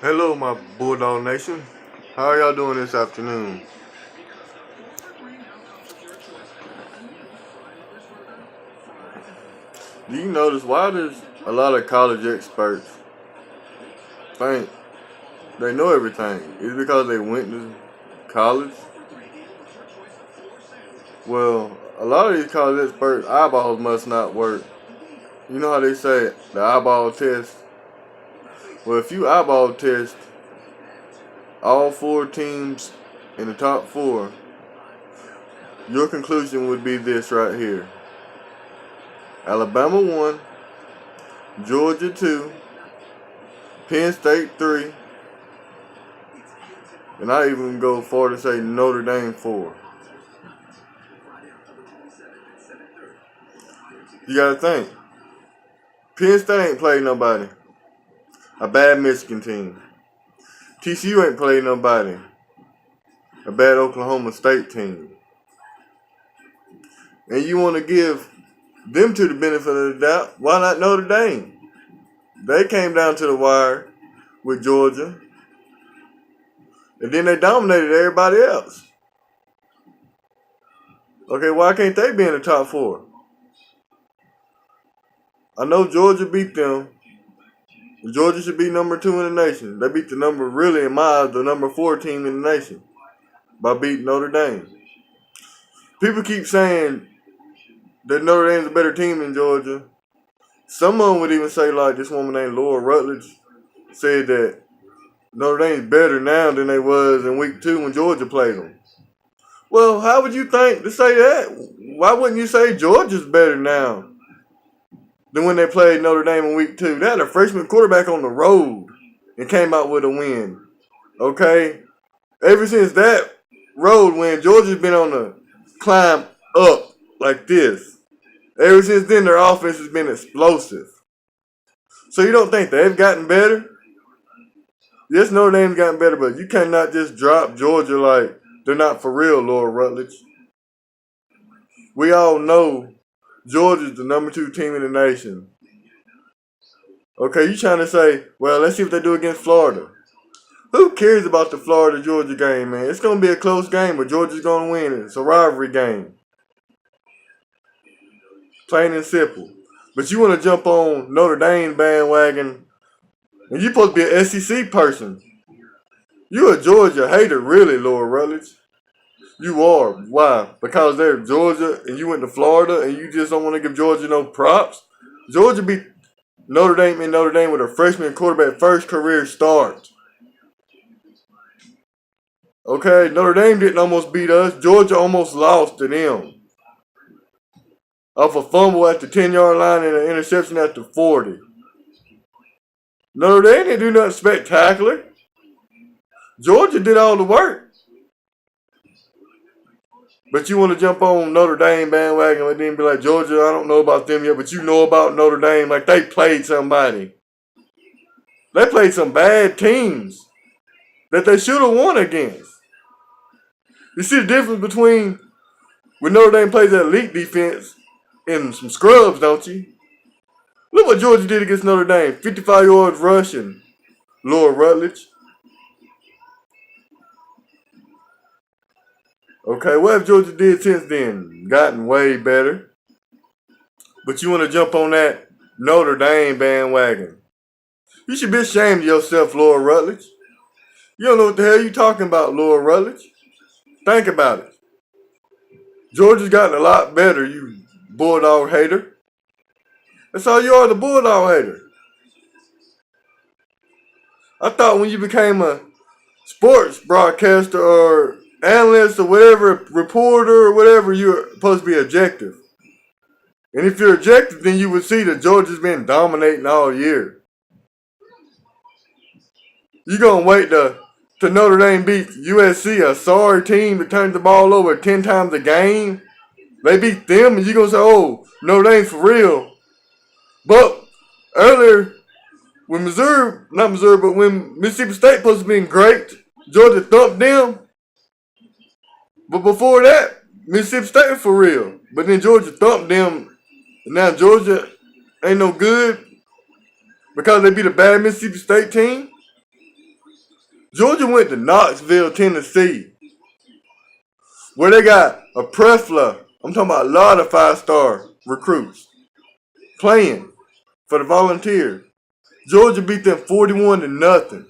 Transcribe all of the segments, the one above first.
Hello, my Bulldog Nation. How are y'all doing this afternoon? Do you notice why does a lot of college experts think they know everything? Is it because they went to college? Well, a lot of these college experts' eyeballs must not work. You know how they say the eyeball test? Well, if you eyeball test all four teams in the top four, your conclusion would be this right here. Alabama 1, Georgia 2, Penn State 3, and I even go far to say Notre Dame 4. You gotta think. Penn State ain't played nobody. A bad Michigan team. TCU ain't played nobody. A bad Oklahoma State team. And you want to give them to the benefit of the doubt? Why not Notre Dame? They came down to the wire with Georgia. And then they dominated everybody else. Okay, why can't they be in the top four? I know Georgia beat them. Georgia should be number 2 in the nation. They beat really in my eyes, the number 4 team in the nation by beating Notre Dame. People keep saying that Notre Dame's a better team than Georgia. Some of them would even say, like this woman named Laura Rutledge said that Notre Dame's better now than they was in week 2 when Georgia played them. Well, how would you think to say that? Why wouldn't you say Georgia's better now than when they played Notre Dame in week 2? They had a freshman quarterback on the road and came out with a win. Okay? Ever since that road win, Georgia's been on the climb up like this. Ever since then, their offense has been explosive. So you don't think they've gotten better? Yes, Notre Dame's gotten better, but you cannot just drop Georgia like they're not for real, Laura Rutledge. We all know Georgia's the number 2 team in the nation. Okay, you trying to say, well, let's see what they do against Florida. Who cares about the Florida-Georgia game, man? It's going to be a close game, but Georgia's going to win it. It's a rivalry game. Plain and simple. But you want to jump on Notre Dame bandwagon, and you're supposed to be an SEC person. You're a Georgia hater, really, Laura Rutledge. You are. Why? Because they're Georgia and you went to Florida and you just don't want to give Georgia no props? Georgia beat Notre Dame with a freshman quarterback first career start. Okay, Notre Dame didn't almost beat us. Georgia almost lost to them. Off a fumble at the 10-yard line and an interception at the 40. Notre Dame didn't do nothing spectacular. Georgia did all the work. But you want to jump on Notre Dame bandwagon and then be like, Georgia, I don't know about them yet, but you know about Notre Dame like they played somebody. They played some bad teams that they should have won against. You see the difference between when Notre Dame plays that elite defense and some scrubs, don't you? Look what Georgia did against Notre Dame. 55 yards rushing. Laura Rutledge. Okay, what have Georgia did since then? Gotten way better. But you want to jump on that Notre Dame bandwagon. You should be ashamed of yourself, Laura Rutledge. You don't know what the hell you're talking about, Laura Rutledge. Think about it. Georgia's gotten a lot better, you Bulldog hater. That's all you are, the Bulldog hater. I thought when you became a sports broadcaster or analyst or whatever, reporter or whatever, you're supposed to be objective. And if you're objective, then you would see that Georgia's been dominating all year. You're going to wait to Notre Dame beat USC, a sorry team that turns the ball over 10 times a game. They beat them, and you're going to say, oh, Notre Dame's for real. But earlier, when when Mississippi State supposed to be great, Georgia thumped them. But before that, Mississippi State was for real. But then Georgia thumped them. And now Georgia ain't no good because they beat a bad Mississippi State team. Georgia went to Knoxville, Tennessee, where they got a plethora. I'm talking about a lot of 5-star recruits playing for the Volunteers. Georgia beat them 41-0.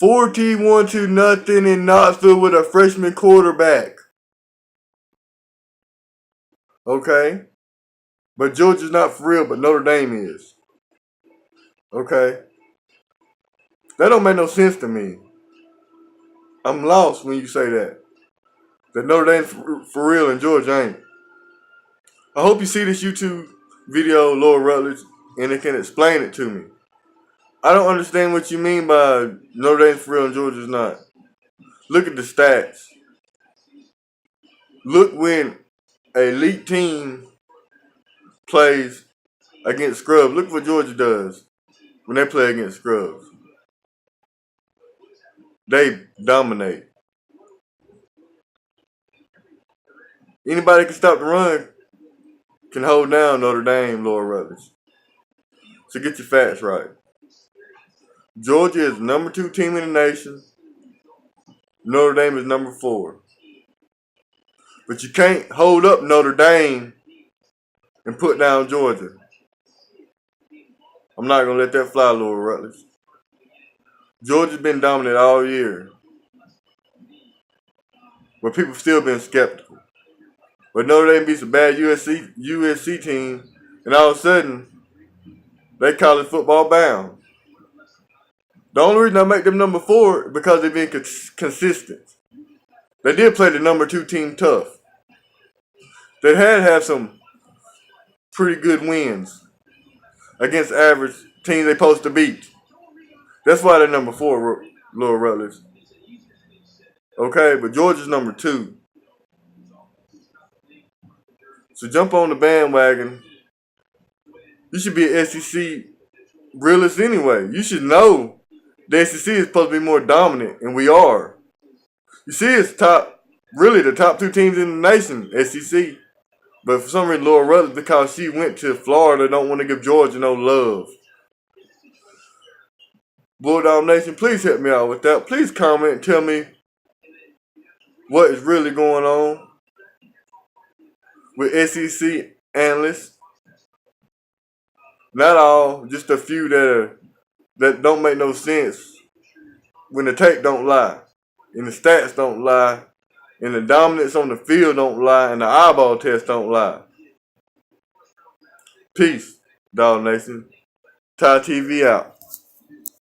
41-0 in Knoxville with a freshman quarterback. Okay? But Georgia's not for real, but Notre Dame is. Okay? That don't make no sense to me. I'm lost when you say that. That Notre Dame's for real and Georgia ain't. I hope you see this YouTube video, Lord Rutledge, and it can explain it to me. I don't understand what you mean by Notre Dame's for real and Georgia's not. Look at the stats. Look when an elite team plays against scrubs. Look what Georgia does when they play against scrubs. They dominate. Anybody can stop the run can hold down Notre Dame, Lord Rutledge. So get your facts right. Georgia is the number 2 team in the nation. Notre Dame is number 4. But you can't hold up Notre Dame and put down Georgia. I'm not going to let that fly, Lord Rutledge. Georgia's been dominant all year. But people still been skeptical. But Notre Dame beats a bad USC team, and all of a sudden, they college football bound. The only reason I make them number 4 is because they've been consistent. They did play the number 2 team tough. They had some pretty good wins against average teams they're supposed to beat. That's why they're number 4, Lord Rutledge. Okay, but Georgia's number 2. So jump on the bandwagon. You should be an SEC realist anyway. You should know the SEC is supposed to be more dominant, and we are. You see, it's really the top 2 teams in the nation, SEC. But for some reason, Laura Rutledge, because she went to Florida, don't want to give Georgia no love. Bulldog Nation, please help me out with that. Please comment and tell me what is really going on with SEC analysts. Not all, just a few that don't make no sense when the tape don't lie, and the stats don't lie, and the dominance on the field don't lie, and the eyeball test don't lie. Peace, Dog Nation. Ty TV out.